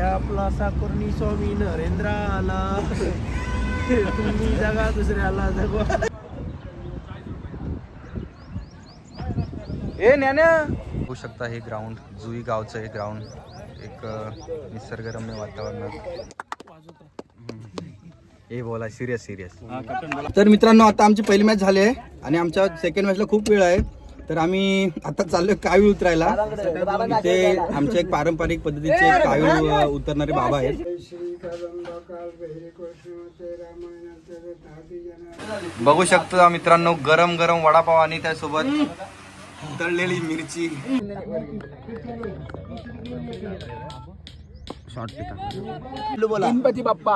आपला साकुर्णी स्वामी नरेंद्र आला. तुम्ही जगा दुसऱ्याला जगवा. ए न्यान्या होऊ शकता हे ग्राउंड जुई गावचं हे ग्राउंड एक निसर्गरम्य वातावरणात. हे बोला सिरियस तर मित्रांनो आता आमची पहिली मॅच झाली आहे आणि आमच्या सेकंड मॅचला खूप वेळ आहे. तर आम्ही आता चाललोय कावीळ उतरायला. इथे आमचे एक पारंपरिक पद्धतीचे कावीळ उतरणारे बाबा आहेत. बघू शकतो मित्रांनो गरम गरम वडापाव आणि त्यासोबत तळलेली मिरची. शॉर्ट बोला गणपती बाप्पा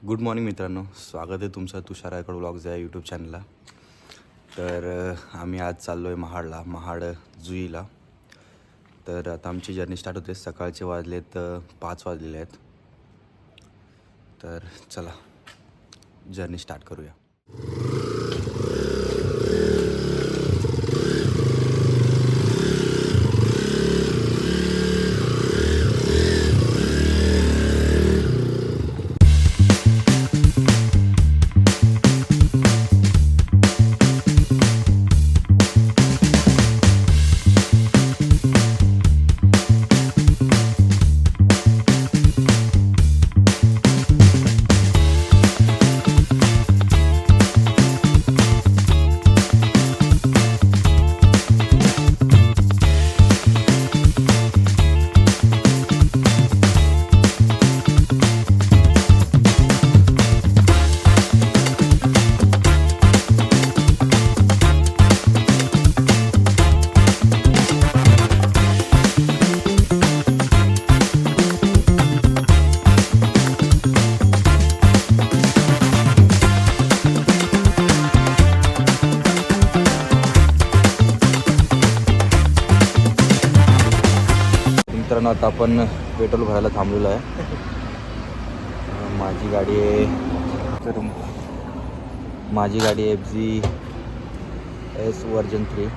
गुड मॉर्निंग मित्रांनो, स्वागत आहे तुमचं तुषार रायगड व्लॉग्स या यूट्यूब चॅनलला. तर आम्ही आज चाललो आहे महाड जुईला. तर आता आमची जर्नी स्टार्ट होते. सकाळचे वाजलेत 5 वाजलेले आहेत. तर चला जर्नी स्टार्ट करूया. मित्रांनो आता आपण पेट्रोल भरायला थांबलेलो आहे. माझी गाडी आहे FZ S वर्जन 3.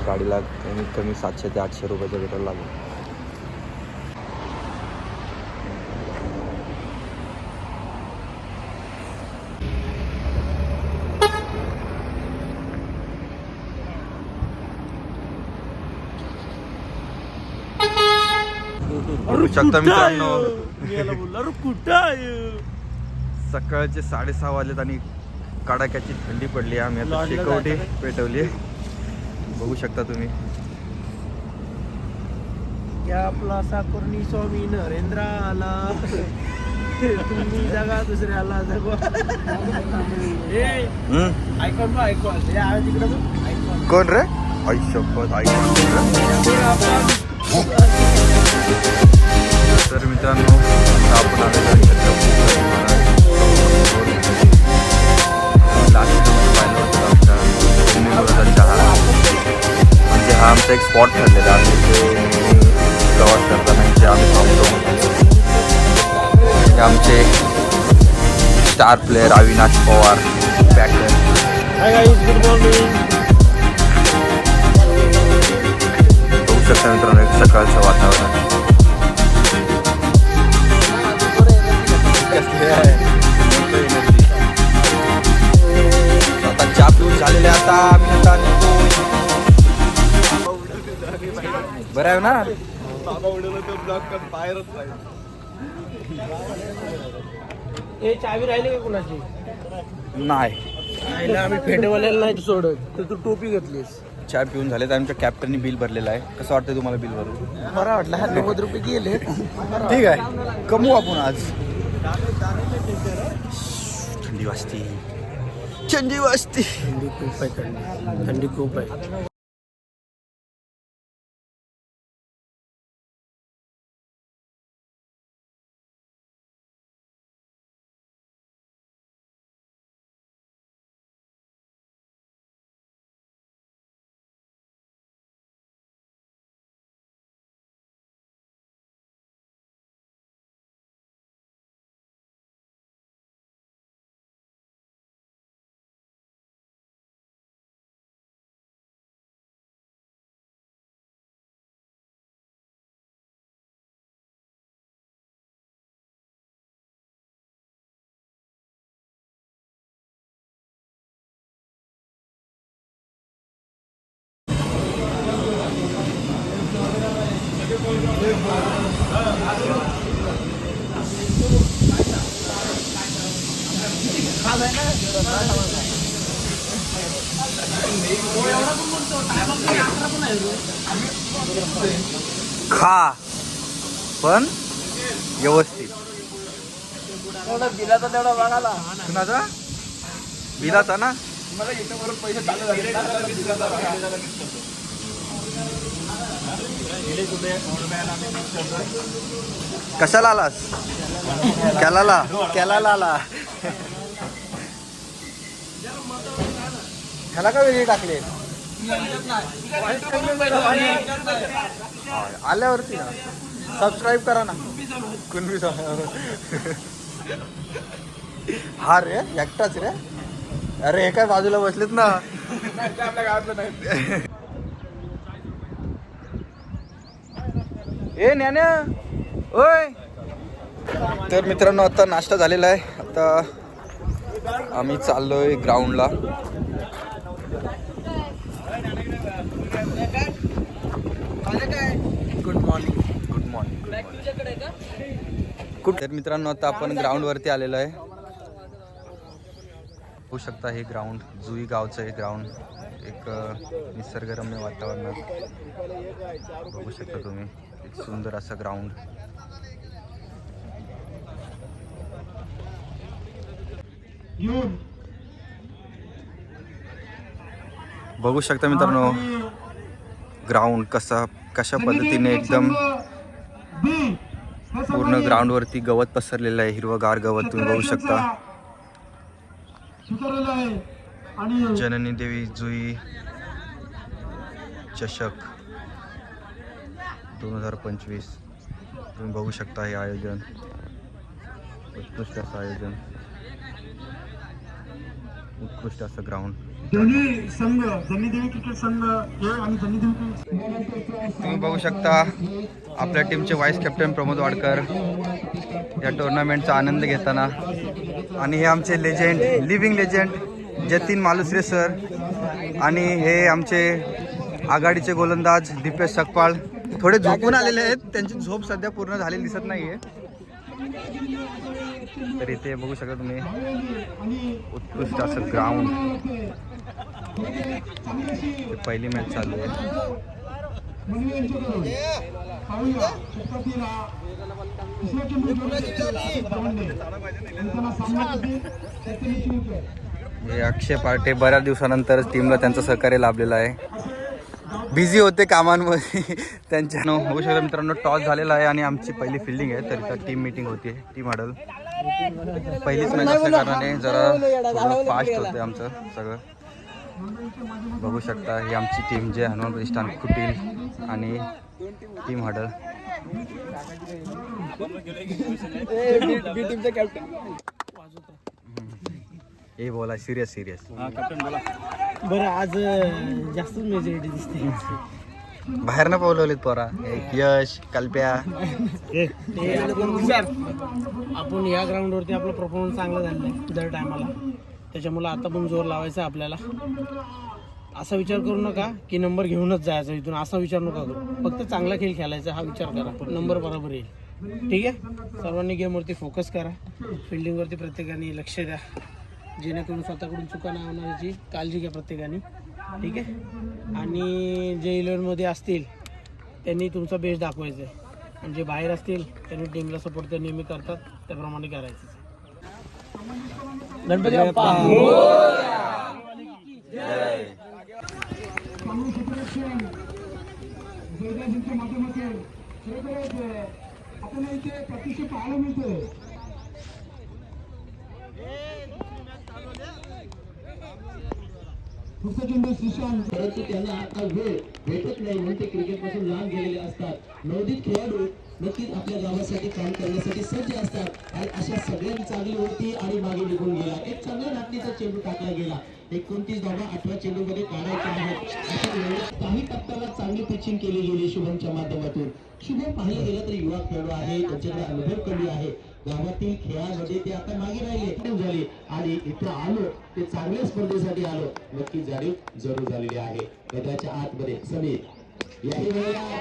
गाडीला कमीत कमी 700 ते 800 रुपयाचं पेट्रोल लागेल. बघू शकता मित्रांनो सकाळचे 6:30 वाजलेत आणि कडाक्याची थंडी पडली. आम्ही आता शेकवटी पेटवली. बघू शकता तुम्ही. आपला साकुर्णी स्वामी नरेंद्र आला. तुम्ही जगा दुसऱ्याला जगवा. कोण रे आयुष्यपत तर मित्रांनो आपण चहा म्हणजे हा आमचा एक स्पॉट ठरलेला आहे. ते प्रवास करताना इथे आम्ही थांबतो. आमचे star player Avinash Pawar batter. Good morning. बघू शकता मित्रांनो एक सकाळचं वातावरण. आता चहा पिऊन झालेले. आता आम्ही आता बरं आहे ना. चावी राहिली का कुणाची? नाही आम्ही फेटेवाल्याला नाही सोडत. तर तू टोपी घेतलीस. चहा पिऊन झाले. तर आमच्या कॅप्टननी बिल भरलेलं आहे. कसं वाटतं तुम्हाला बिल भरून? बरं वाटलं. 90 रुपये गेले. ठीक आहे कमवू आपण आज. थंडी वाजती. थंडी खूप आहे. थंडी खूप आहे. खा पण व्यवस्थित. तेवढा बिलाचा तेवढा बघाला कुणाचा बिलाचा ना. मला याच्यावर पैसे चालू झाले. कशाला आलास. कॅलाला कॅलाला आला. ह्याला का वेगळी टाकले आल्यावरती ना. सबस्क्राईब करा ना. कुणबी हा रे एकटाच रे. अरे हे काय बाजूला बसलेत ना. आपल्या गावातलं नाही. ए ज्ञान्या ओय. तर मित्रांनो आता नाश्ता झालेला आहे. आता आम्ही चाललोय ग्राउंडला. Good morning. Good morning. तर मित्रांनो आता आपण ग्राउंडवरती आलेलो आहे. होऊ शकता हे ग्राउंड जुई गावचं हे ग्राउंड. एक निसर्गरम्य वातावरणात बघू शकता तुम्ही. एक सुंदर असं ग्राउंड. बघू शकता मित्रांनो ग्राउंड कशा पद्धतीने एकदम पूर्ण ग्राउंडवरती गवत पसरलेलं आहे. हिरवगार गवत तुम्ही बघू शकता. जननी देवी जुई चषक 2025 तुम्ही बघू शकता. हे आयोजन उत्कृष्ट असं आयोजन. उत्कृष्ट असं ग्राउंड. दोन्ही संघ जनी देवी क्रिकेट संघ हे आणि जनी देवी तुम्ही बघू शकता आपल्या टीमचे व्हाईस कॅप्टन प्रमोद वाडकर या टुर्नामेंटचा आनंद घेताना. आणि हे आमचे legend living legend Jatin Malusare sir. आणि हे आमचे आघाडीचे गोलंदाज दीपेश सकपाळ. थोडे झोपून आलेले आहेत. त्यांची झोप सध्या पूर्ण झालेली दिसत नाहीये. तर इथे बघू शकता तुम्ही उत्कृष्ट असं ग्राउंड. पहिली मॅच चालू आहे. हे अक्षय पार्टे बऱ्याच दिवसानंतर टीमला त्यांचं सहकार्य लाभलेलं आहे. बिझी होते कामांमध्ये त्यांच्या. बघू शकता मित्रांनो टॉस झालेला आहे आणि आमची पहिली फिल्डिंग आहे. तर इथं टीम मीटिंग होती. टीम हडल पहिलीच मॅच असल्या कारणाने जरा थोडं फास्ट होतं आमचं सगळं. बघू शकता ही आमची टीम जे हनुमान प्रतिष्ठान कुटील आणि टीम हडल. हे बोला सिरियस सिरियस. बरं आज जास्तच मेजॉरिटी दिसते. बाहेर ना पावलवलेत पोरा. एक यश कल्प्या. आपण या ग्राउंडवरती आपला परफॉर्मन्स चांगला झालेला आहे दर टायमाला. त्याच्यामुळे आता पण जोर लावायचा आहे आपल्याला. असा विचार करू नका की नंबर घेऊनच जायचा इथून. असा विचार नका करू. फक्त चांगला खेळ खेळायचा हा विचार करा. नंबर बरोबर येईल. ठीक आहे. सर्वांनी गेमवरती फोकस करा. फिल्डिंगवरती प्रत्येकाने लक्ष द्या. जेणेकरून स्वतःकडून चुका नाही होणार याची काळजी घ्या प्रत्येकाने. ठीक आहे. आणि जे 11मध्ये असतील त्यांनी तुमचा बेस्ट दाखवायचा आहे. आणि जे बाहेर असतील त्यांनी टीमला सपोर्ट ते नेहमी करतात त्याप्रमाणे करायचं. गणपती बाप्पा आपल्याला इथे प्रत्यक्ष पाहायला मिळतोय. परंतु त्यांना आता वेळ भेटत नाही म्हणून ते क्रिकेट पासून लांब गेलेले असतात. नवोदित खेळाडू नक्कीच आपल्या गावासाठी काम करण्यासाठी सज्ज असतात. आणि अशा सगळ्यांनी चांगली होती आणि मागे निघून गेला. एक चांगला नाटणीचा चेंडू टाकला गेला. 29 धावा 8व्या चेंडूमध्ये काढायच्या आहेत. काही टप्प्याला चांगली पिचिंग केली गेली शुभमच्या माध्यमातून. शुभम पाहायला गेलं तर युवा खेळाडू आहे. त्यांच्याकडे अनुभव कमी आहे. गावातील खेळामध्ये ते आता मागे राहिले झाले. आणि इथे आलो ते चांगल्या स्पर्धेसाठी आलो. नक्की जाणीव जरूर झालेली आहे. मैदानाच्या आतमध्ये समीर याही वेळेला आहे.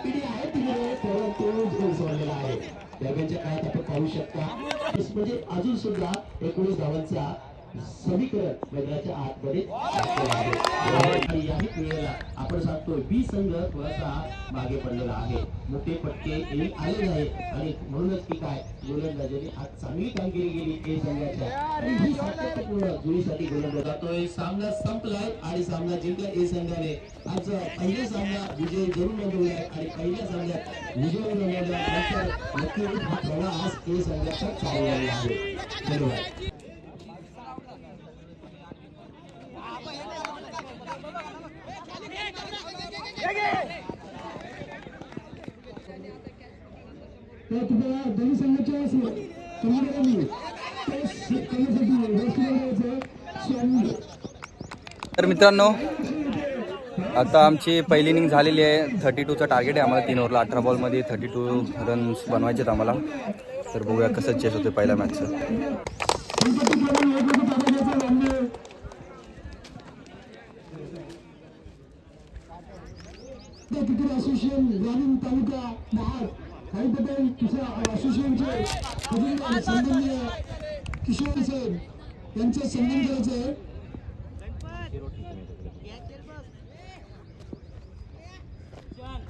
पिढी आहे तिकडे परंतु झोल सोडलेला आहे. दरम्यानच्या काळात आपण पाहू शकता म्हणजे अजून सुद्धा 19 धावांचा समीकरण मैदानाच्या आतमध्ये आणि याही वेळेला आपण सांगतोय बी संघ थोडासा मागे पडलेला आहे. मोठे फटके आले नाही आणि म्हणूनच की काय गोलंदाजांनी आज चांगली कामगिरी केली ए संघाच्या आणि ही सातत्यपूर्ण जुळीसाठी गोलंदाज जातोय. सामना संपलाय आणि सामना जिंकला ए संघाने. आज पहिला सामना विजय जरूर नोंदवलाय आणि पहिल्या सामन्यात विजय नोंदवल्यानंतर नक्कीच हा प्रवास ए संघाचा चालू झालेला आहे. धन्यवाद. तर तुम्हाला दोन्ही संघाच्या तर मित्रांनो आता आमची पहिली इनिंग झालेली आहे. 32चं टार्गेट आहे आम्हाला. 3 ओव्हरला 18 बॉलमध्ये 32 रन्स बनवायचे आहेत आम्हाला. तर बघूया कसं चेस होते पहिल्या मॅचचं. क्रिकेट असोसिएशन ग्रामीण तालुका महाड काही पटेल असोसिएशनचे सन्माननीय किशोर साहेब यांचं सन्मान करायचं आहे.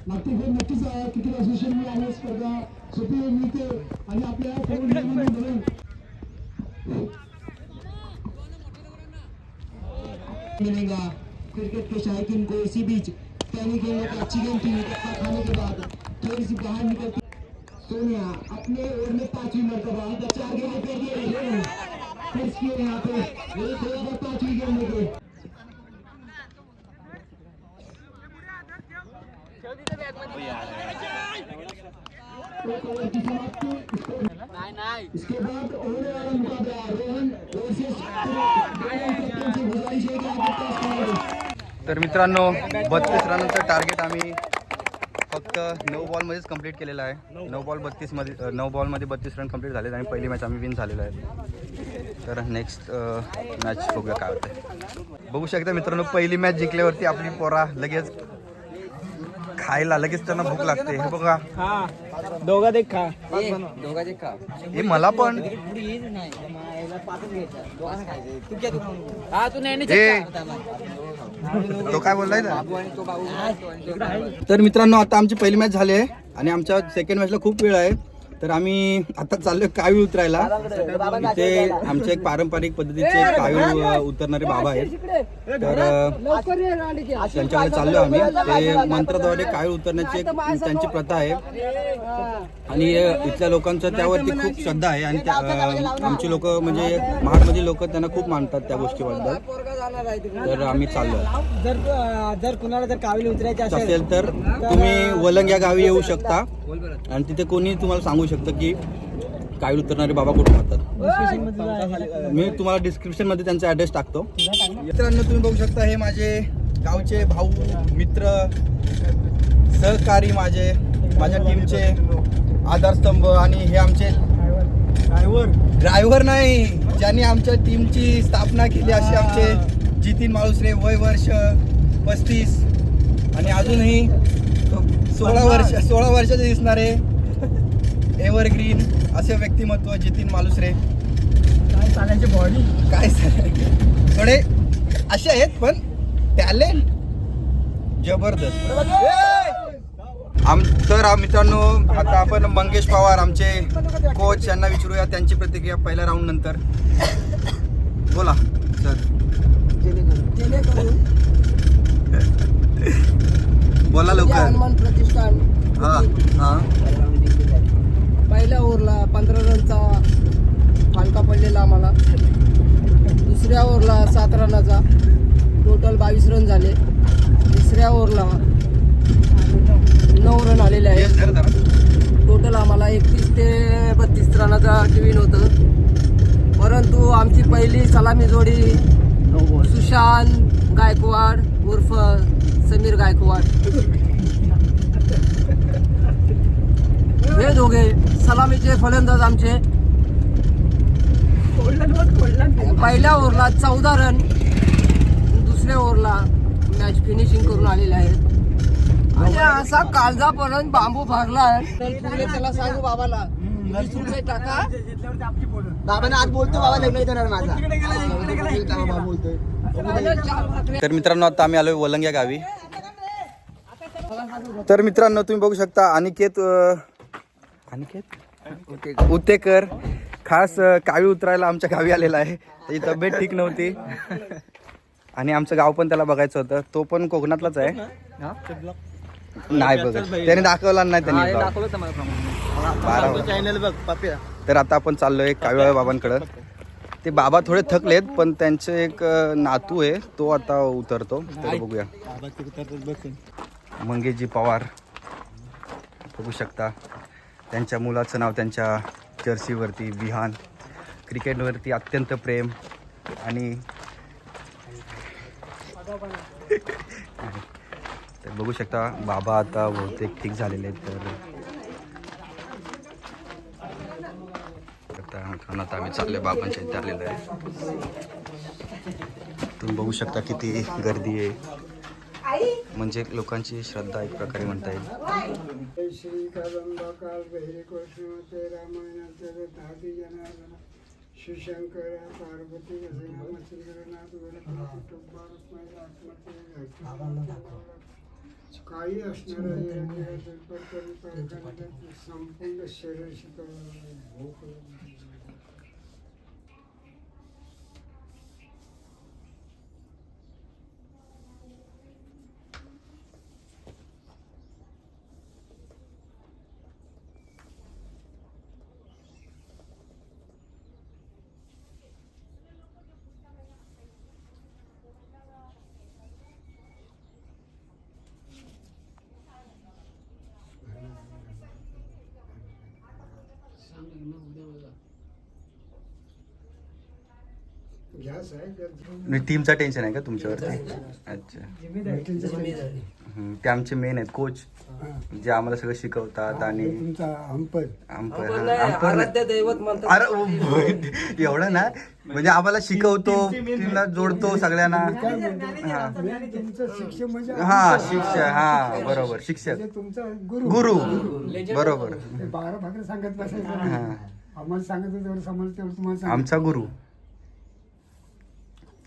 नागपूर नक्कीच क्रिकेट असोसिएशन आम्हाला स्पर्धा सोपी मिळते आणि आपल्या मिलेगा क्रिकेट के शायकीन को इसी बीच कहने के लिए अच्छी गेम थी. खाने के बाद थोड़ी सी बाहर निकलती सोनिया अपने ओवर में 5वीं मरतबा 4 गेंद कर दिए फिर किए यहाँ पे ये थोड़ा बहुत 5वीं गेंद लेके इसके बाद होने वाला मुकाबला रोहन वर्सेस गुजारिश है कि आप तर मित्रांनो 32 रनचं टार्गेट आम्ही फक्त 9 बॉलमध्येच कंप्लीट केलेलं आहे. 9 बॉलमध्ये 32 रन कंप्लीट झालेत आणि पहिली मॅच आम्ही विन झालेलो आहे. तर नेक्स्ट मॅच बघूया काय होतं. बघू शकता मित्रांनो पहिली मॅच जिंकल्यावरती आपली पोरा लगेच खायला लगेच त्यांना भूक लागते. हे बघा दोघात एक खा. हे मला पण तो काय बोललाय ना. तर मित्रांनो आता आमची पहिली मॅच झाली आहे आणि आमच्या सेकंड मॅचला खूप वेळ आहे. तर आम्ही आता चाललोय कावीळ उतरायला. इथे आमचे एक पारंपरिक पद्धतीचे कावीळ उतरणारे बाबा आहेत. तर त्यांच्याकडे चाललोय आम्ही. ते मंत्राद्वारे कावीळ उतरण्याची एक त्यांची प्रथा आहे आणि इथल्या लोकांचं त्यावरती खूप श्रद्धा आहे आणि आमची लोक म्हणजे महाडमधील लोक त्यांना खूप मानतात त्या गोष्टीबद्दल. तर आम्ही चाललोय. जर कुणाला जर कावीळ उतरायचे असेल तर तुम्ही वलंग या गावी येऊ शकता आणि तिथे कोणी तुम्हाला सांगू शकतं की कावीळ उतरणारे बाबा कुठे राहतात. मी तुम्हाला डिस्क्रिप्शन मध्ये त्यांचा ऍड्रेस टाकतो. मित्रांनो तुम्ही बघू शकता हे माझे गावचे भाऊ मित्र सहकारी माझ्या टीमचे आधारस्तंभ आणि हे आमचे ड्रायव्हर नाही ज्यांनी आमच्या टीमची स्थापना केली असे आमचे जितीन माळुसरे. वय वर्ष 35 आणि अजूनही 16 वर्षाचे दिसणारे एव्हरग्रीन असे व्यक्तिमत्व जितीन मालुसरे. काय चालायची बॉडी काय थोडे असे आहेत पण टॅलेंट जबरदस्त. तर मित्रांनो आता आपण मंगेश पवार आमचे कोच यांना विचारूया त्यांची प्रतिक्रिया पहिल्या राऊंड नंतर. बोला सर. बोला लवकर. हनुमान प्रतिष्ठान हां पहिल्या ओव्हरला 15 रनचा फाटका पडलेला आम्हाला. दुसऱ्या ओव्हरला 7 रनाचा टोटल 22 रन झाले. तिसऱ्या ओव्हरला 9 रन आलेले आहेत. टोटल आम्हाला 31 ते 32 रनाचा टिविन होतं. परंतु आमची पहिली सलामी जोडी सुशांत गायकवाड उर्फ समीर गायकवाड हे दोघे सलामीचे फलंदाज आमचे. पहिल्या ओव्हरला 14 रन दुसऱ्या ओव्हरला मॅच फिनिशिंग करून आलेले आहेत. आणि असा काळजापर्यंत बांबू भरला तर पुढे त्याला सांगू बाबाला वीस रुपये टाका. बाबांना आज बोलतो बाबा लग्न येणार माझा बाबा बोलतोय फायनल 4 भाकऱ्या. तर मित्रांनो आता आम्ही आलोय वलंग या गावी. तर मित्रांनो तुम्ही बघू शकता अनिकेत उतेकर खास कावी उतरायला आमच्या गावी आलेला आहे. त्याची तब्येत ठीक नव्हती आणि आमचं गाव पण त्याला बघायचं होतं. तो पण कोकणातलाच आहे. नाही बघत त्याने दाखवला नाही त्यांनी दाखवलं तर मला चॅनल बघ पाप्या. तर आता आपण चाललोय कावीवाळे बाबांकडं. ते बाबा थोडे थकलेत पण त्यांचे एक नातू आहे तो आता उतरतो. तर बघूया. मंगेशजी पवार बघू शकता त्यांच्या मुलाचं नाव त्यांच्या जर्सीवरती विहान. क्रिकेटवरती अत्यंत प्रेम आणि तर बघू शकता बाबा आता बहुतेक ठीक झालेले आहेत. तर आता आम्ही चालले बाबांच्या इथे आलेलो आहे. तुम्ही बघू शकता किती गर्दी आहे. म्हणजे लोकांची श्रद्धा एक प्रकारे म्हणता येईल. श्री काल बहिरे कृष्ण रामायणाचे धाती जनार्दन शिवशंकर पार्वती मच्छिंद्रनाथ काही असणारं संपूर्ण शरीर शिकवलं. गॅस आहे टीमचा टेन्शन आहे का तुमच्यावरती? अच्छा. ते आमचे मेन आहेत कोच जे आम्हाला सगळं शिकवतात आणि तुमचा अंपर आराध्य दैवत म्हणतात. अरे एवढं ना म्हणजे आम्हाला शिकवतो टीमला जोडतो सगळ्यांना. तुमचं शिक्षक म्हणजे हा शिक्षक. हा बरोबर शिक्षक तुमचा गुरु गुरु बरोबर. 12 भाकरी सांगत बसायचं आम्हाला सांगत तेवढं समज तेवढं तुम्हाला आमचा गुरु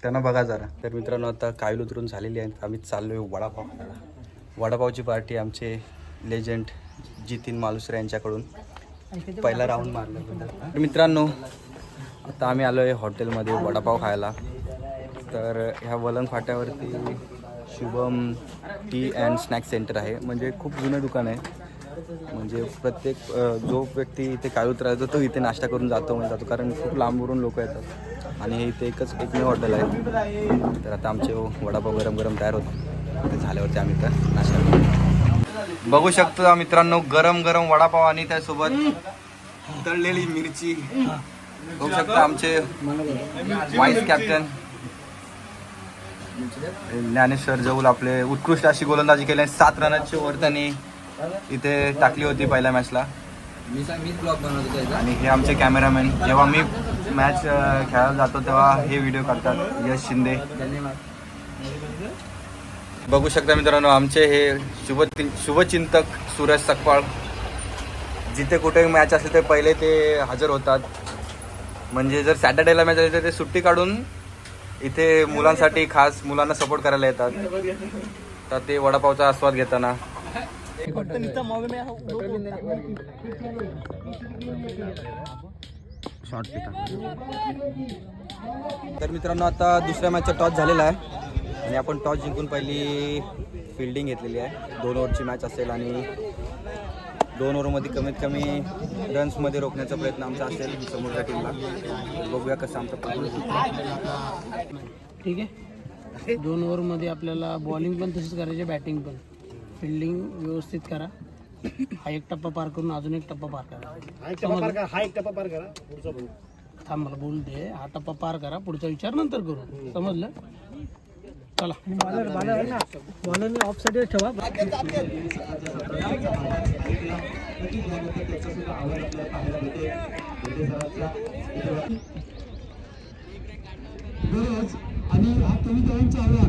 त्यांना बघा जरा. तर मित्रांनो आता कावील उतरून झालेली आहे. आम्ही चाललोय वडापाव खायला. वडापावची पार्टी आमचे लेजंड जितीन मालुसरे यांच्याकडून पहिला राऊंड मारला. तर मित्रांनो आता आम्ही आलोय हॉटेलमध्ये वडापाव खायला. तर ह्या वलंग फाट्यावरती Shubham tea and snacks centre आहे. म्हणजे खूप जुनं दुकान आहे. म्हणजे प्रत्येक जो व्यक्ती इथे कावी उतरायचा तो इथे नाश्ता करून जातो म्हणजे जातो कारण खूप लांबवरून लोक येतात आणि हे इथे एकमेव हॉटेल आहे. तर आता आमचे वडापाव गरम गरम तयार होते. झाल्यावरती आम्ही तर नाश्ता बघू शकतो मित्रांनो. गरम गरम वडापाव आणि त्यासोबत तळलेली मिरची. बघू शकता आमचे वाईस कॅप्टन ज्ञानेश्वर जवळ आपले उत्कृष्ट अशी गोलंदाजी केली. 7 रनांची ओव्हर त्यांनी इथे टाकली होती पहिल्या मॅचला. मीच ब्लॉग बनवतो त्याचा. आणि हे आमचे कॅमेरामॅन जेव्हा मी मॅच खेळायला जातो तेव्हा हे व्हिडिओ करतात यश शिंदे. धन्यवाद. बघू शकता मित्रांनो आमचे हे शुभचिंतक सुरेश सकपाळ. जिथे कुठे मॅच असेल ते पहिले ते हजर होतात. म्हणजे जर सॅटर्डेला मॅच असेल तर ते सुट्टी काढून इथे मुलांसाठी खास मुलांना सपोर्ट करायला येतात. तर ते वडापावचा आस्वाद घेताना शॉर्ट तर मित्रांनो आता दुसऱ्या मॅचचा टॉस झालेला आहे आणि आपण टॉस जिंकून पहिली फिल्डिंग घेतलेली आहे. 2 ओव्हरची मॅच असेल आणि 2 ओव्हरमध्ये कमीत कमी रन्समध्ये रोखण्याचा प्रयत्न आमचा असेल समोरच्या टीमला. बघूया कसं आमचा परफॉर्मन्स. ठीक आहे. 2 ओव्हरमध्ये आपल्याला बॉलिंग पण तशीच करायची बॅटिंग पण. फिल्डिंग व्यवस्थित करा. हा एक टप्पा पार करून अजून एक टप्पा पार करा. हा एक टप्पा पार करा पुढचा बोल. थांब मला बोल दे. हा टप्पा पार करा पुढचा विचार नंतर करू. समजलं? चला. बॉलरने ऑफ साईड ठेवा. आणि हा कवितांचा आव्हान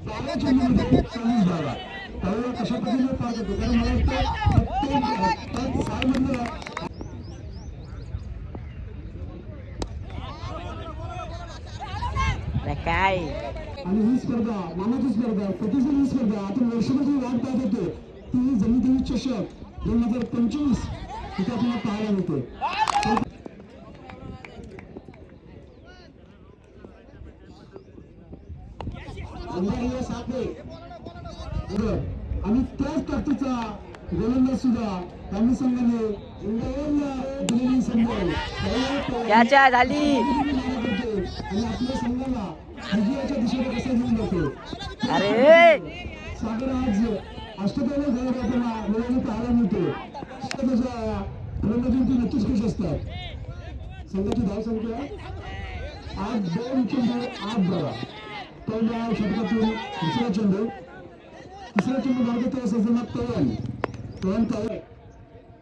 चांगल्या चेंडूमध्ये 40 धावा त्यावेळेला कशा पद्धतीने पार करतो कारण मला वाटतं प्रत्येक सालमधलं काय आणि ही स्पर्धा नामाची स्पर्धा प्रतिष्ठित ही स्पर्धा आपण वर्षभर वाट पाहत होतो ती जमिनी चषक 2025 तिथे आपल्याला पाहायला मिळते. आणि त्याच ताकदीचा गोलंदाज सुद्धा त्यांनी संघाने इंग्लंडला दिलेली संधी त्याच्या झाली आणि आपल्या संघाला विजयाच्या दिशेने कसं घेऊन जातो. अरे सागर आज अष्टपैलू खेळाडू आपल्याला मिळाली पाहायला मिळतो. त्याच्या फलंदाजींची नक्कीच खुश असतात. संघाची धावसंख्या आज 2 चेंडू 8 धावा. पहिल्या षटकातून दुसरा चेंडू तिसरा चेंडू मार्ग तो सजनात तवण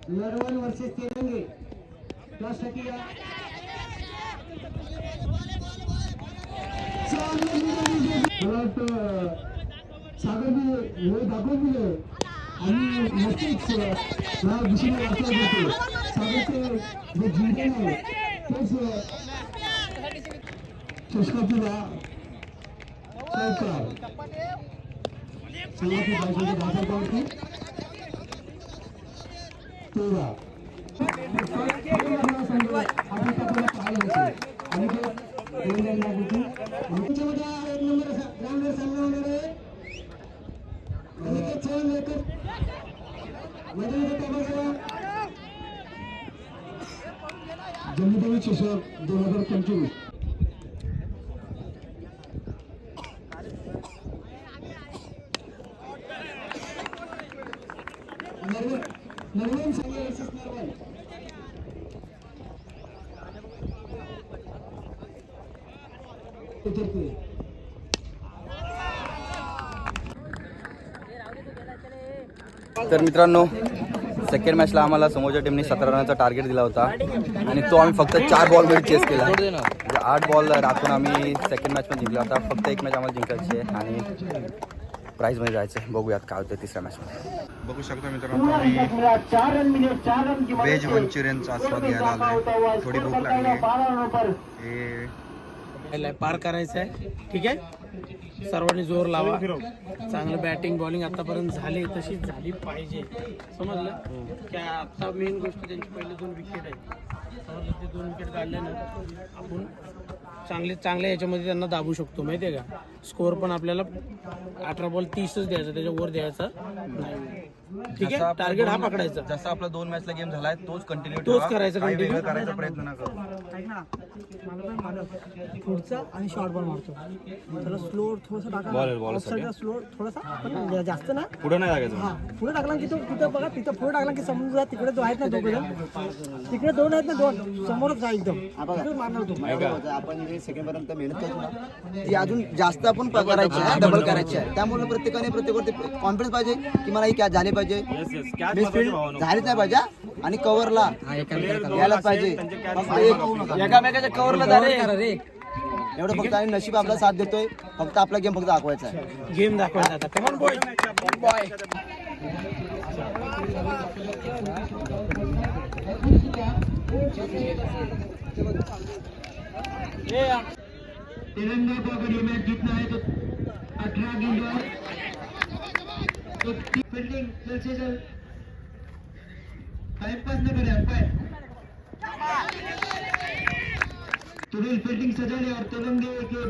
नरवण वर्सेस तेलंगे त्यासाठी सागरने हे दाखवून दिले आणि नक्कीच या दिशेने वाटला जातो. सागरचे जे जिंकण आहे तेच चषकातील सरकार संघाची बायकोची धावसंख्या 13 आणि एक नंबर ग्राउंडवर सामना होणार आहे. अनिकेत चव्हाण लेकर मैदानाचा ताबा घ्यावा. जम्मू चषक 2025 नरवण संघ वर्सेस नरवण. तर मित्रांनो सेकंड मॅचला आम्हाला समोरच्या टीमने 17 रनचा टार्गेट दिला होता आणि तो आम्ही फक्त 4 बॉलमध्ये चेस केला. म्हणजे 8 बॉल राखून आम्ही सेकंड मॅच पण जिंकला होता. फक्त एक मॅच आम्हाला जिंकायची आहे आणि प्राईजमध्ये जायचं आहे. बघूयात काय होतं तिसऱ्या मॅचमध्ये. बघू शकता मित्रांनो व्हेज मंचुरियनचा स्वाद घ्यायला आलोय. थोडी भूक लागली आहे. पार करायचं आहे. ठीक आहे, सर्वांनी जोर लावा. चांगलं बॅटिंग बॉलिंग आतापर्यंत झाली तशीच झाली पाहिजे. समजलं की आता मेन गोष्ट त्यांची पहिली 2 विकेट आहे. समजलं ते 2 विकेट काढल्यानं आपण चांगल्या याच्यामध्ये त्यांना दाबू शकतो. माहिती आहे का, स्कोअर पण आपल्याला 18 बॉल 30च द्यायचा, त्याच्यावर द्यायचा नाही. ठीक आहे, टार्गेट हा पकडायचा. जसा आपला 2 मॅचला गेम झालाय तोच कंटिन्यू करायचा. कंटिन्यू करायचा प्रयत्न न करू. पुढचा आणि शॉर्ट बॉल मारतो त्याला स्लो थोडासा टाका. स्लो थोडासा पण जास्त ना पुढे नाही लागायचं. हा पुढे टाकला की तो तिथं बघा तिथं पुढे टाकला की समजा तिकडे जो आहेत ना दोघे तिकडे 2 आहेत ना 2 समोरच आहे एकदम तिकडे मारणार तो. आपण जे सेकंड पर्यंत मेहनत करतो ना ती अजून जास्त आपण करायची आहे, डबल करायची आहे. त्यामुळे प्रत्येकावरती कॉन्फिडन्स पाहिजे की मला ही कॅच झाली पाहिजे, मिसफील्ड झालीच नाही पाहिजे आणि कव्हरला यायलाच पाहिजे. एकामेकाच्या कव्हरला झाले एवढं फक्त आणि नशीब आपला साथ देतोय. फक्त आपला गेम फक्त दाखवायचा आहे. गेम दाखवायचा आता. Come on boy. तिरंगा को अगर ये मैच जीतना है तो 18 गेंदों एक फील्डिंग जल्द से जल्द टाइम पास न करें अंपायर. तुरंत फील्डिंग सजा ले और तेलंगे के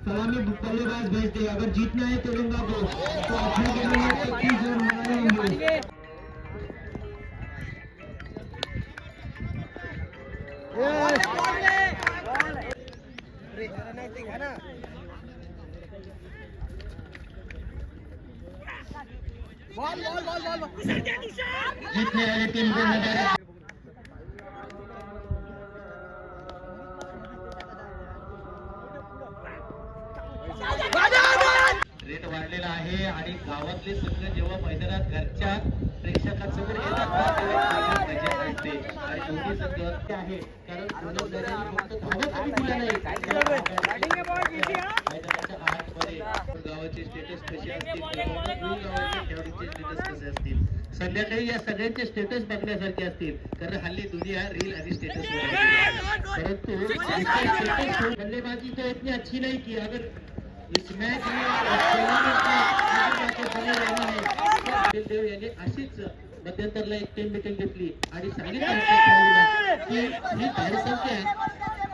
सलामी बल्लेबाज भेज दे. अगर जीतना है तेलंगा को तो 18 गेंदों में 31 रन बनाने होंगे. जीतने वाली टीम को नजारा रेट वाढलेला आहे आणि गावातले संघ जेव्हा मैदानात घरच्या प्रेक्षकांसमोर येतात तेव्हा मजा असते. आणि दोन्ही संघ आहे कारण फक्त धावत आणि दिला नाही. मैदानाच्या आतमध्ये गावाचे स्टेटस कसे असतील, गावाचे खेळाडूचे स्टेटस कसे असतील, संध्याकाळी या सगळ्यांचे स्टेटस बघण्यासारखे असतील. कारण हल्ली दुनिया रील आणि स्टेटस परंतु बल्लेबाजी तो इतनी अच्छी नहीं की। अगर इस मैच में बने रहना है देव यांनी अशीच मध्यंतरला एक टीम मिटिंग घेतली आणि सांगितलं की ही धावसंख्या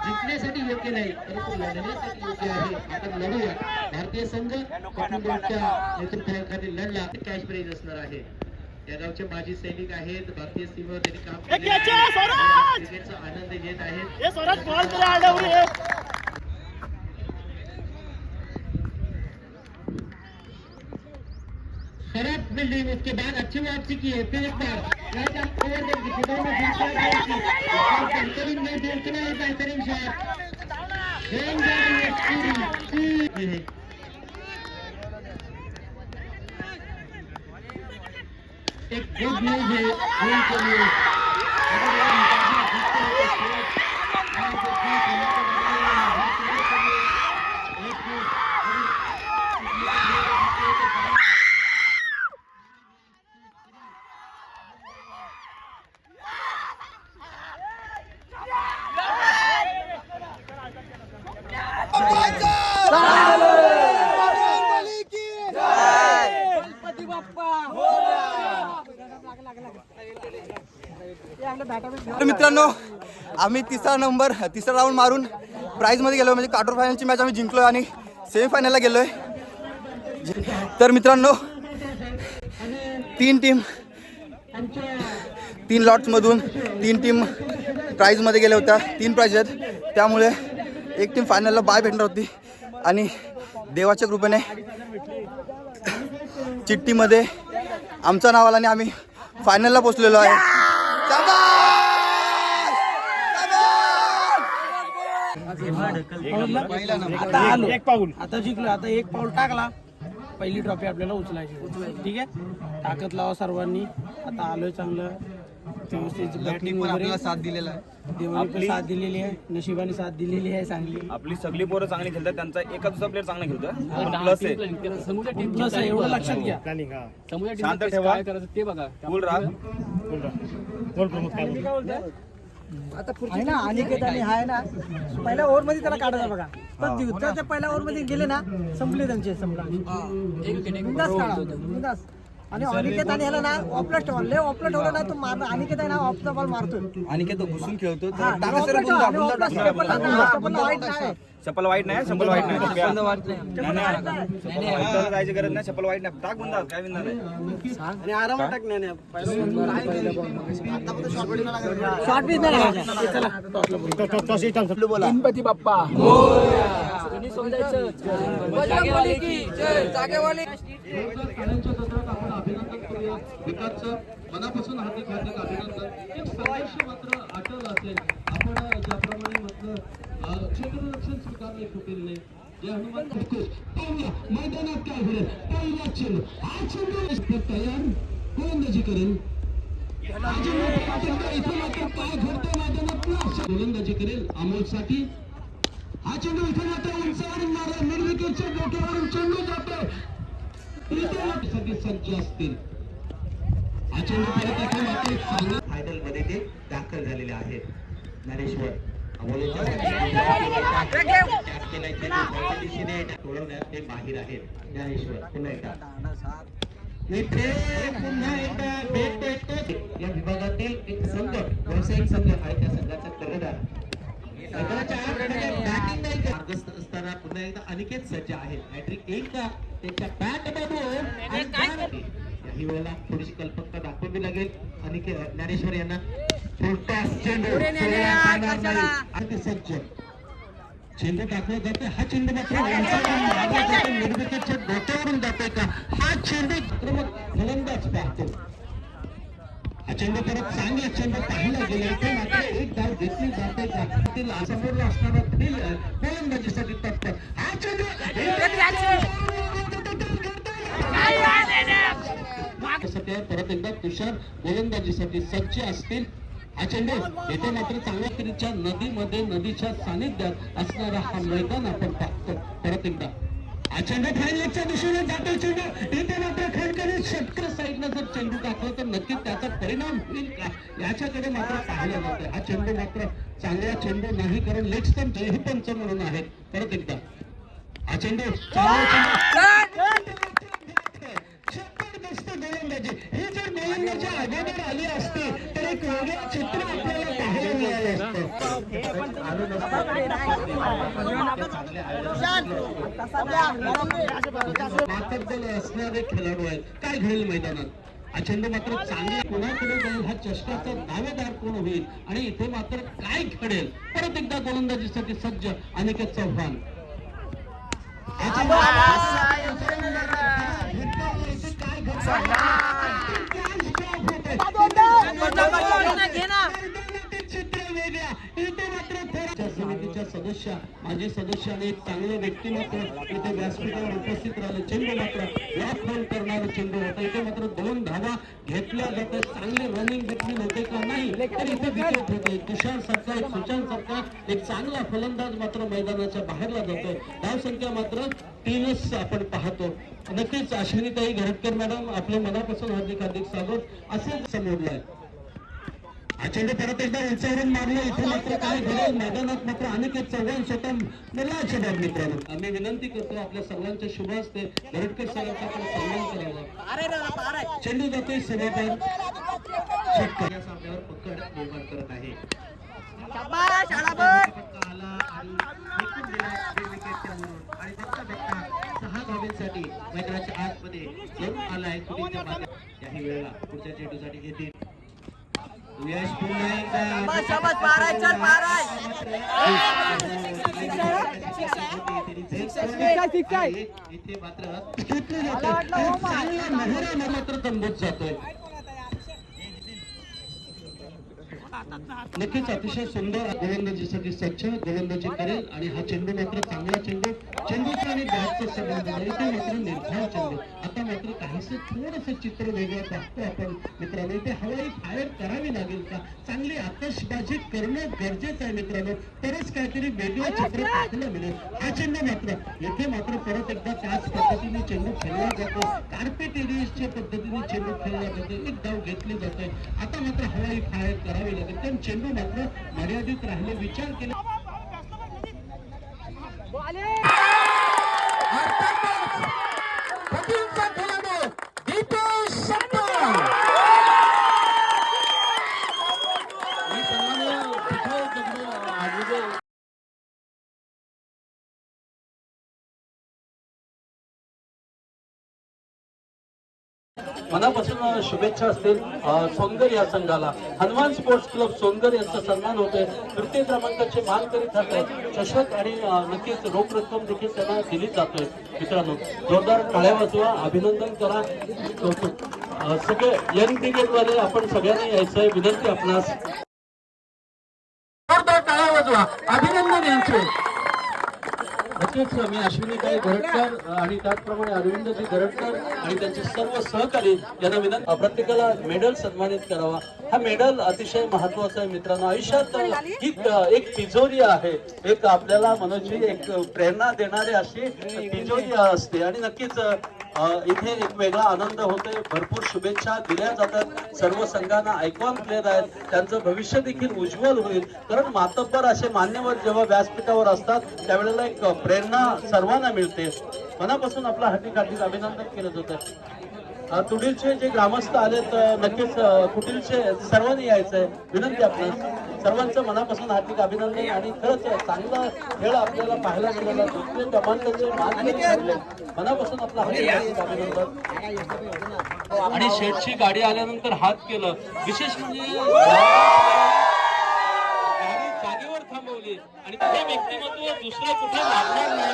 जिंकण्यासाठी योग्य नाही परंतु लढण्यासाठी योग्य आहे। आपण लढूया। भारतीय संघ कपिलदेवच्या नेतृत्वाखाली लढला कॅश प्राइज असणार आहे। या गावचे माजी सैनिक आहेत। भारतीय सीमेवर त्यांनी काम केले क्रिकेटचा आनंद घेत आहेत। खराब फील्डिंग उसके बाद अच्छी वापसी की है। फिर एक बार बेहतरीन नहीं देखना है बेहतरीन शॉट एक गुड न्यूज है गोल के लिए। तर मित्रांनो आम्ही तिसरा राऊंड मारून प्राईजमध्ये गेलो म्हणजे क्वार्टर फायनलची मॅच आम्ही जिंकलो आणि सेमीफायनलला गेलोय। तर मित्रांनो 3 लॉट्समधून 3 टीम प्राईजमध्ये गेल्या होत्या। 3 प्राईज आहेत त्यामुळे एक टीम फायनलला बाय भेटणार होती आणि देवाच्या कृपेने चिठ्ठीमध्ये आमचं नाव आलं आणि आम्ही फायनलला पोहोचलेलो आहे। आता आलो एक पाऊल आता जिंकलो। आता एक पाऊल टाकला पहिली ट्रॉफी आपल्याला उचलायची। ठीक आहे ताकद लावा सर्वांनी। आता आलोय चांगलं व्यवस्थित बॅटिंग वगैरे साथ दिलेला आहे। देवाने पण साथ दिलेली आहे नशिबाने साथ दिलेली आहे चांगली। आपली सगळी पोरं चांगली खेळतात त्यांचा एका दुसरा प्लेअर चांगला खेळतो प्लस आहे प्लस आहे एवढं लक्षात घ्या। शांत ठेवा ते बघा कूल राहा आता आहे ना अनिकेत आणि आहे ना पहिल्या ओव्हर मध्ये त्याला काढायचा बघा पण दिवसाच्या पहिल्या ओव्हर मध्ये गेले ना संपले त्यांचे संपला बिंदास काढा बिंदास। आणि अनिकेत आणि ह्याला ना ऑफला ठेवा लय ऑफला ठेवलं ना तो मार अनिकेत आहे ना ऑफचा बॉल मारतोय आणि तो घुसून खेळतो वाईट नाही चप्पल वाईट नाही चप्पल वाईट नाही जायची गरज नाही चप्पल वाईट नाही टाक बंदा काय बिंदा नाही आणि आरामात टाकण्याने शॉर्ट बीच नाही गणपती बाप्पा विकासचं मनापासून हार्दिक अभिनंदन। एक संघर्ष मात्र आठवलं असेल आपण ज्याप्रमाणे म्हटलं क्षेत्ररक्षण स्वीकारले कुटीलने जे हनुमान मैदानात काय होईल पहिला चेंडू हा चेंडू तयार गोलंदाजी करेल इथे मात्र काय घडतं मैदानात गोलंदाजी करेल अमोलसाठी हा चेंडू इथे मात्र उंचावरून मारा निर्विकेटच्या डोक्यावरून चेंडू जातो सज्ज असतील। हा चेंडू फायनल मध्ये ते दाखल झालेले आहेत। ज्ञानेश्वर सोडवण्यात ते माहीर आहेत। ज्ञानेश्वर पुन्हा एकदा भेट या विभागातील एक संघ व्यावसायिक संघ आहे त्या संघाचा कर्णधार मार्गस्थ असताना पुन्हा एकदा अनिकेत सज्ज आहेत। हॅट्रिक एक का त्यांच्या बॅट मधून ही वेळेला थोडीशी कल्पकता दाखवावी लागेल अनिकेत ज्ञानेश्वर यांना सज्ज चेंडू टाकला जाते हा चेंडू मात्र निर्मितीच्या डोक्यावरून जातोय का हा चेंडू फलंदाज पाहतो। हा चेंडू परत चांगला चेंडू पाहिला गेला तर मात्र एक धाव घेतली जाते का समोर असणारा फलंदाजीसाठी तत्पर हा चेंडू परत एकदा तुषार गोलंदाजीसाठी सज्ज असतील। हा चेंडू येथे मात्र चांगल्या तऱ्हेच्या नदीमध्ये नदीच्या सानिध्यात असणारा हा मैदान आपण पाहतो। परत एकदा चेंडू फायनलच्या दिशेने जातो चेंडू इथे मात्र खडकरी षटकर साईडनं जर चेंडू टाकला तर नक्कीच त्याचा परिणाम होईल का याच्याकडे मात्र पाहिलं जातं. हा चेंडू मात्र चांगला चेंडू नाही कारण लेग स्टंप हे पंच म्हणून आहेत. परत एकदा हा चेंडू गोलंदाजी ही जर गोलंदाजी अगोदर आली असती तर एक वेगळं चित्र आपल्याला पाहायला मिळालं मातब्बल असणारे खेळाडू आहेत. काय घडेल मैदानात हा चेंडू मात्र चांगला कोणाकडे जाईल हा चषकाचा दावेदार कोण होईल आणि इथे मात्र काय घडेल. परत एकदा गोलंदाजीसाठी सज्ज अनिकेत चव्हाण समितीच्या सदस्य माजी सदस्याने एक चांगलं व्यक्तिमत्व इथे व्यासपीठावर उपस्थित राहिले. चेंडू मात्र ब्लॉक होल्ड करणारं चेंडू होतं. इथे मात्र 2 धावा घेतल्या जातात. चांगले रनिंग घेतली होते का नाही तर इथे विकेट होते. तुषार सारखा एक सुशांत सारखा एक चांगला फलंदाज मात्र मैदानाच्या बाहेरला जातो. धावसंख्या मात्र 3च आपण पाहतो. नक्कीच अश्विनीताई घरटकर मॅडम आपल्या मनापासून हार्दिक स्वागत असे समोरलंय. हा चेंडू परत एकदा उंचावरून मारलं. इथे मात्र काय घडेल मैदानात मात्र अनिकेत चव्हाण स्वतः मुलाचे बाब मित्रांनो आम्ही विनंती करतो आपल्या सर्वांच्या शुभ हस्ते घरटकर साहेबांचा आपण सन्मान करावा. चेंडू जातोय सभापती षटकर या सामन्यावर पकड निर्माण करत आहे. आला आणि एकूण दिला 2 विकेटच्या वरून आणि बघता बघता 6 धावांसाठी मैदानाच्या आतमध्ये येऊन आलाय. सुनीलच्या मागे याही वेळेला पुढच्या चेंडूसाठी येतील यश पुन्हा एकदा इथे मात्र मात्र तंबूत जातोय. नक्कीच अतिशय सुंदर गोलंदाजीसाठी सज्ज गोलंदाजी करेल आणि हा चेंडू मात्र चांगला चेंडूचा आणि बॅटचा संबंध इथे मात्र निर्धार चेंडू. आता मात्र काहीसं थोडंसं चित्र वेगळं पाहतो आपण मित्रांनो. इथे हवाई फायर करावी लागेल का चांगली आतषबाजी करणं गरजेचं आहे मित्रांनो तरच काहीतरी वेगळं चित्र पाहायला मिळेल. हा चेंडू मात्र येथे मात्र परत एकदा त्याच पद्धतीने चेंडू खेळला जातो. कार्पेट एरियाच्या पद्धतीने चेंडू खेळला जातो. एक धाव घेतली जाते. आता मात्र हवाई फायर करावी लागेल पण चेंडू मात्र मर्यादित राहिले. विचार केला मनापासून शुभेच्छा असतील सोनगर या संघाला. हनुमान स्पोर्ट्स क्लब सोनगर यांचा सन्मान होतोय. तृतीय क्रमांकाचे मानकरी ठरले. चषक आणि नक्कीच रोख रक्कम देखील त्यांना दिली जातोय. मित्रांनो जोरदार टाळ्या वाजवा. अभिनंदन करा. सगळे यंग ब्रिगेडवाले आपण सगळ्यांनी यायचंय विनंती आपणास. जोरदार टाळ्या वाजवा. अभिनंदन यांचे. नक्कीच मी अश्विनीताई घरटकर आणि त्याचप्रमाणे अरविंदजी घरटकर आणि त्यांचे सर्व सहकारी यांना विनंती प्रत्येकाला मेडल सन्मानित करावा. हा मेडल अतिशय महत्वाचा आहे मित्रांनो. आयुष्यात ही एक तिजोरी आहे. एक आपल्याला मनोजी एक प्रेरणा देणारी अशी तिजोरी असते आणि नक्कीच इथे एक वेगळा आनंद होतोय. भरपूर शुभेच्छा दिल्या जातात. सर्व संघांना आयकॉन प्लेयर आहेत. त्यांचं भविष्य देखील उज्ज्वल होईल. कारण मातब्बर असे मान्यवर जेव्हा व्यासपीठावर असतात त्यावेळेला एक प्रेरणा सर्वांना मिळते. मनापासून आपलं हार्दिक अभिनंदन केलं जातं. तुडीलचे जे ग्रामस्थ आलेत नक्कीच कुटीलचे सर्वांनी यायचंय विनंती आपल्याला. सर्वांचं मनापासून हार्दिक अभिनंदन आणि खरंच चांगला खेळ आपल्याला पाहायला मिळाला. दुसरे क्रमांकाचे मनापासून आपलं हार्दिक अभिनंदन. आणि शेठची गाडी आल्यानंतर हात केलं. विशेष म्हणजे जागेवर थांबवली आणि हे व्यक्तिमत्व दुसरं कुठे लागणार नाही.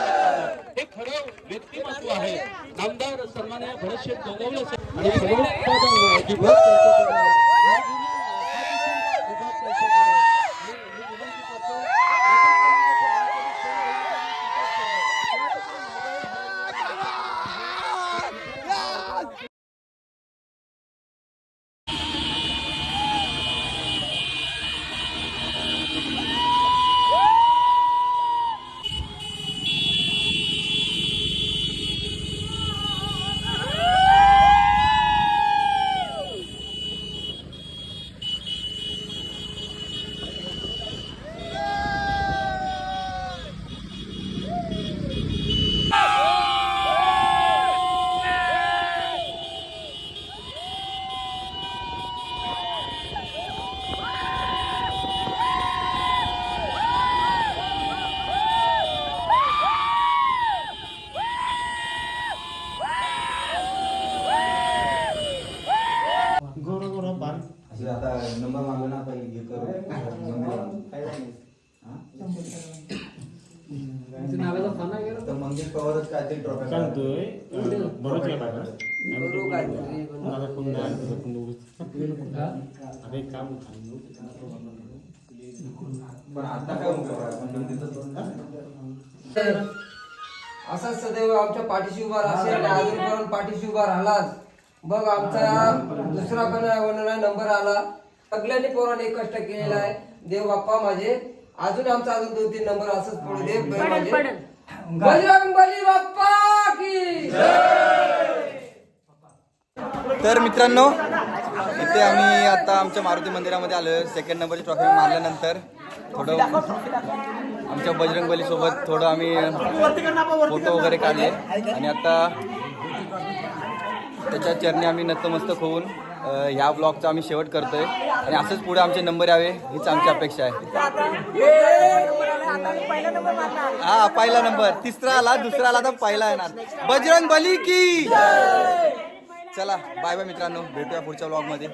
हे खरं व्यक्तिमत्व आहे. नामदार सन्माननीय भरतशेठ गोगावले आणि सांगतोय बरोच काय पाहिजे मला कोण नाही आता एक काम असाच सदैव आमच्या पाठीशी उभा राहशील आणि अजूनपर्यंत पाठीशी उभा राहिलास बघ आमचा दुसरा होणारा नंबर आला सगळ्यांनी पोरांनी कष्ट केलेला आहे देव बाप्पा माझे अजून आमचा अजून 2-3 नंबर असंच पडू दे माझे बजरंगबली बाप्पा की तर मित्रांनो इथे आम्ही आता आमच्या मारुती मंदिरामध्ये आलो. सेकंड नंबरची ट्रॉफी मारल्यानंतर थोडं आमच्या बजरंगबली सोबत थोडं आम्ही फोटो वगैरे काढले आणि आता त्याच्या चरणी आम्ही नतमस्तक होऊन ह्या ब्लॉगचा आम्ही शेवट करतोय आणि असंच पुढे आमचे नंबर यावे हीच आमची अपेक्षा आहे. हा पहिला नंबर, तिसरा आला, दुसरा आला तर पहिला येणार. बजरंगबली की चला बाय बाय मित्रांनो, भेटूया पुढच्या ब्लॉगमध्ये.